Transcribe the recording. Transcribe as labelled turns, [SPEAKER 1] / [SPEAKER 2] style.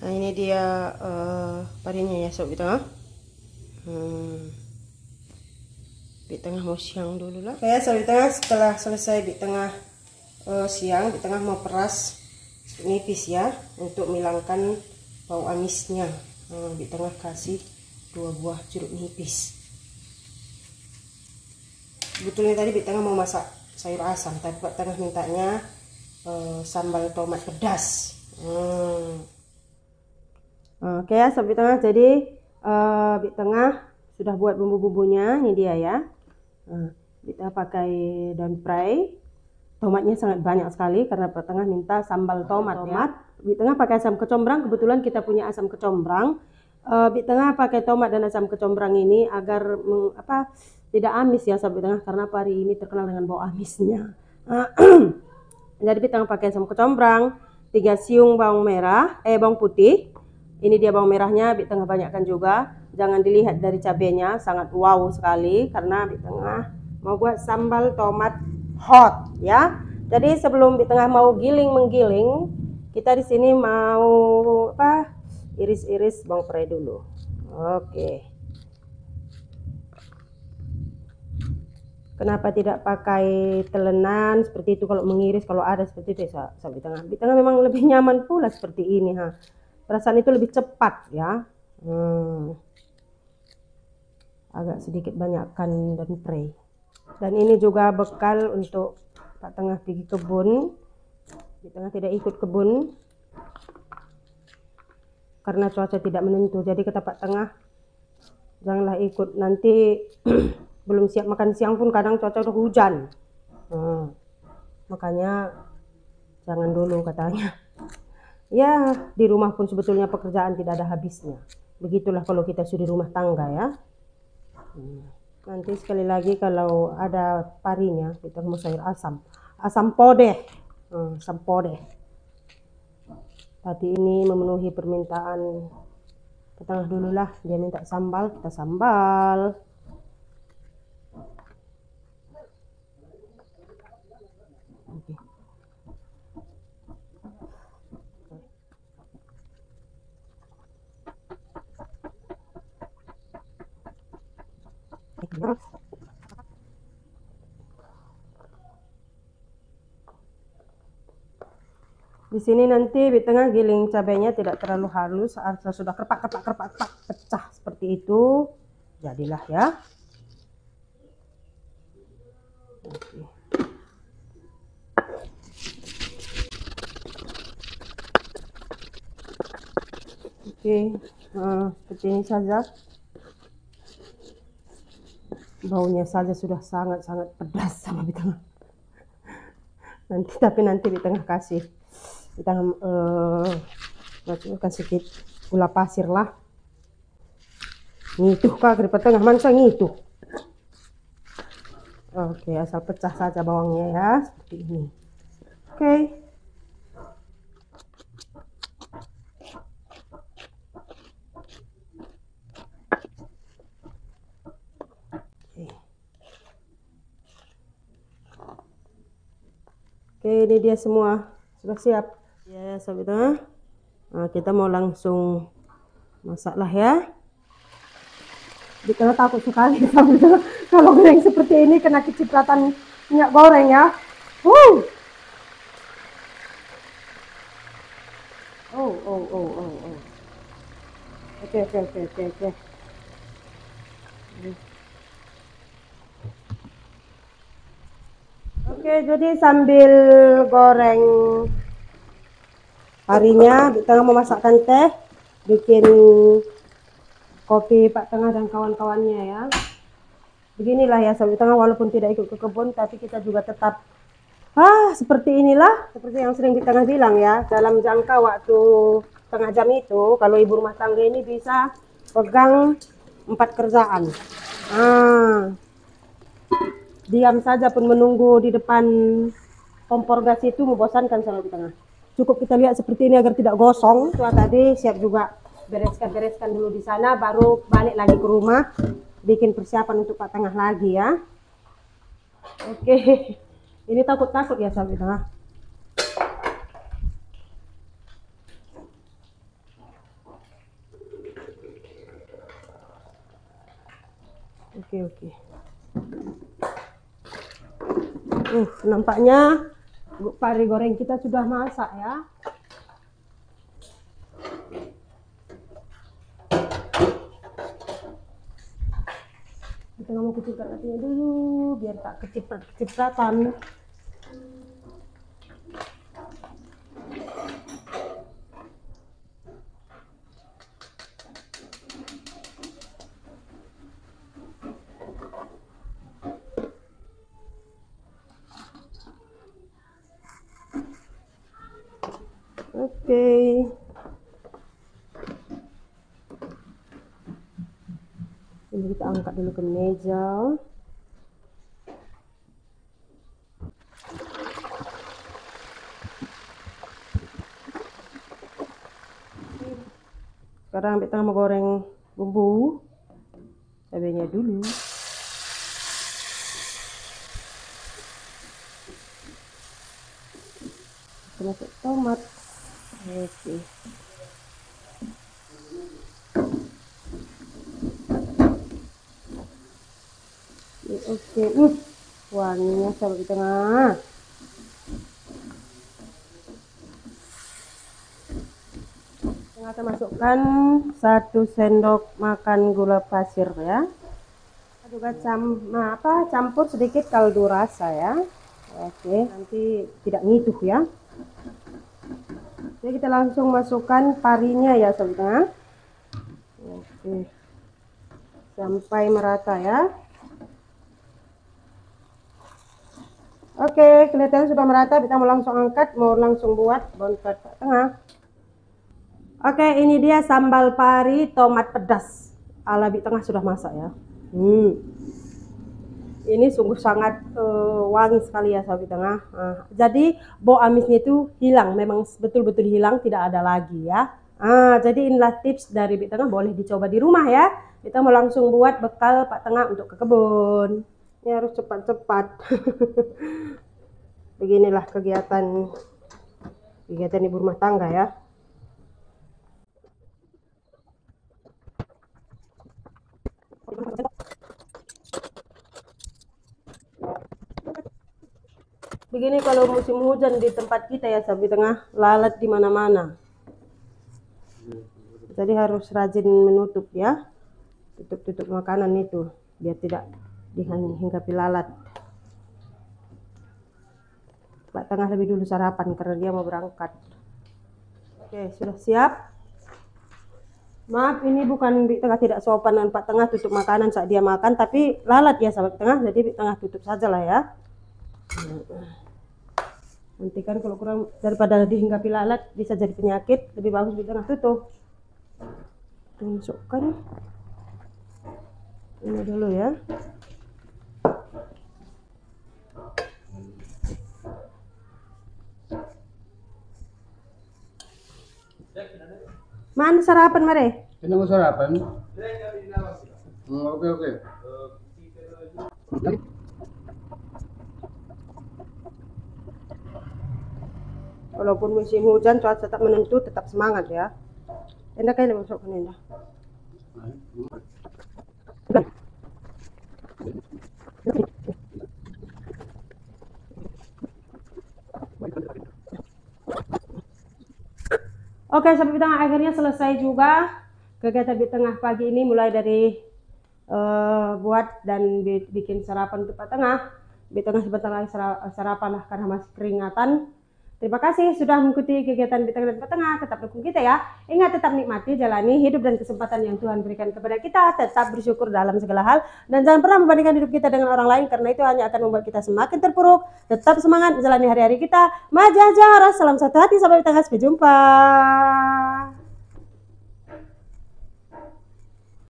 [SPEAKER 1] Nah, ini dia parinya ya sob di tengah. Di tengah mau siang dulu lah. Kayak sob di tengah, setelah selesai di tengah siang, di tengah mau peras nipis ya untuk menghilangkan bau amisnya. Di tengah kasih 2 buah jeruk nipis. Sebetulnya tadi di tengah mau masak sayur asam, tapi Pak Tengah mintanya sambal tomat pedas. Oke ya sob di tengah, jadi di tengah sudah buat bumbu-bumbunya, ini dia ya. Kita pakai daun prei, tomatnya sangat banyak sekali karena Pak Tengah minta sambal tomat ya. Di tengah pakai asam kecombrang, kebetulan kita punya asam kecombrang. Di tengah pakai tomat dan asam kecombrang ini agar tidak amis ya sob di tengah, karena pari ini terkenal dengan bau amisnya. Jadi di tengah pakai asam kecombrang, 3 siung bawang merah, bawang putih. Ini dia bawang merahnya, di tengah banyakkan juga. Jangan dilihat dari cabenya, sangat wow sekali karena di tengah mau buat sambal tomat hot ya. Jadi sebelum di tengah mau menggiling, kita di sini mau iris-iris bawang prei dulu. Oke. Kenapa tidak pakai telenan seperti itu kalau mengiris, kalau ada seperti itu ya sob di tengah. Di tengah memang lebih nyaman pula seperti ini perasaan itu lebih cepat ya. Agak sedikit banyakkan daun prei. Dan ini juga bekal untuk Pak Tengah pergi kebun. Di tengah tidak ikut kebun karena cuaca tidak menentu. Jadi kata Pak Tengah, janganlah ikut, nanti belum siap makan siang pun kadang cuaca udah hujan. Makanya jangan dulu katanya. Ya, di rumah pun sebetulnya pekerjaan tidak ada habisnya. Begitulah kalau kita sudah rumah tangga ya. Nanti sekali lagi kalau ada parinya, kita mau sayur asam podeh. Asam podeh. Tadi ini memenuhi permintaan Pak Tengah dulu lah. Dia minta sambal, kita sambal. Oke. Di sini nanti di tengah giling cabenya tidak terlalu halus, asal sudah kerpak pecah seperti itu, jadilah ya. Oke, seperti ini saja. Baunya saja sudah sangat-sangat pedas sama di tengah. Nanti di tengah kasih kita masukkan sedikit gula pasir lah. Ngituh kak di tengah mansa ngituh. Oke, asal pecah saja bawangnya ya, seperti ini. Oke. Oke, ini dia semua sudah siap ya sob tengah. Kita mau langsung masaklah ya. Di tengah takut sekali kalau goreng seperti ini kena kecipratan minyak goreng ya. Oke. Oke, jadi sambil goreng harinya, di tengah memasakkan teh, bikin kopi Pak Tengah dan kawan-kawannya ya. Beginilah ya sob di tengah, walaupun tidak ikut ke kebun, tapi kita juga tetap seperti inilah, seperti yang sering di tengah bilang ya, dalam jangka waktu setengah jam itu, kalau ibu rumah tangga ini bisa pegang 4 kerjaan. Diam saja pun menunggu di depan kompor gas itu membosankan sob di tengah. Cukup kita lihat seperti ini agar tidak gosong. Tadi siap juga bereskan dulu di sana, baru balik lagi ke rumah bikin persiapan untuk Pak Tengah lagi ya. Oke, ini takut ya sob di tengah. Oke. Nampaknya pari goreng kita sudah masak ya. Kita nggak mau kecilkan apinya dulu biar tak kecipratan. Oke. Ini kita angkat dulu ke meja. Sekarang kita mau goreng bumbu cabenya dulu. Kita masuk tomat. Oke. Wanginya sampai di tengah. Kita masukkan 1 sendok makan gula pasir ya. Juga campur sedikit kaldu rasa ya. Oke, nanti tidak ngituh ya. Jadi kita langsung masukkan parinya ya sobat. Oke. Sampai merata ya. Oke, kelihatan sudah merata, kita mau langsung angkat, mau langsung buat bontot tengah. Oke, ini dia sambal pari tomat pedas ala Bik Tengah sudah masak ya. Ini sungguh sangat wangi sekali ya sahabat Tengah. Jadi bau amisnya itu hilang, memang betul-betul hilang, tidak ada lagi ya. Jadi inilah tips dari Bik Tengah, boleh dicoba di rumah ya. Kita mau langsung buat bekal Pak Tengah untuk ke kebun. Ini harus cepat-cepat. Beginilah kegiatan ibu rumah tangga ya. Begini kalau musim hujan di tempat kita ya sahabat Tengah, lalat di mana-mana. Jadi harus rajin menutup ya, tutup makanan itu biar tidak dihinggapi lalat. Pak Tengah lebih dulu sarapan karena dia mau berangkat. Oke, sudah siap. Maaf, ini bukan Bik Tengah tidak sopan dan Pak Tengah tutup makanan saat dia makan, tapi lalat ya sahabat Tengah, jadi Bik Tengah tutup saja lah ya. Nanti kan kalau kurang daripada dihinggapi lalat bisa jadi penyakit, lebih bagus Bik Tengah tutup. Masukkan ini dulu ya. Mana sarapan mare?
[SPEAKER 2] Ini mau sarapan? Oke.
[SPEAKER 1] Walaupun musim hujan cuaca tetap menentu, tetap semangat ya. Enak kali masukkan ini. Oke, sampai Bik Tengah akhirnya selesai juga kegiatan Bik Tengah pagi ini, mulai dari buat dan bikin sarapan untuk Pak Tengah. Bik Tengah sebentar lagi sarapan lah karena masih keringatan. Terima kasih sudah mengikuti kegiatan Bik Tengah dan Pak Tengah. Tetap dukung kita ya. Ingat, tetap nikmati, jalani hidup dan kesempatan yang Tuhan berikan kepada kita. Tetap bersyukur dalam segala hal. Dan jangan pernah membandingkan hidup kita dengan orang lain, karena itu hanya akan membuat kita semakin terpuruk. Tetap semangat menjalani hari-hari kita. Majah Jahara, salam satu hati, sampai Bik Tengah. Sampai jumpa.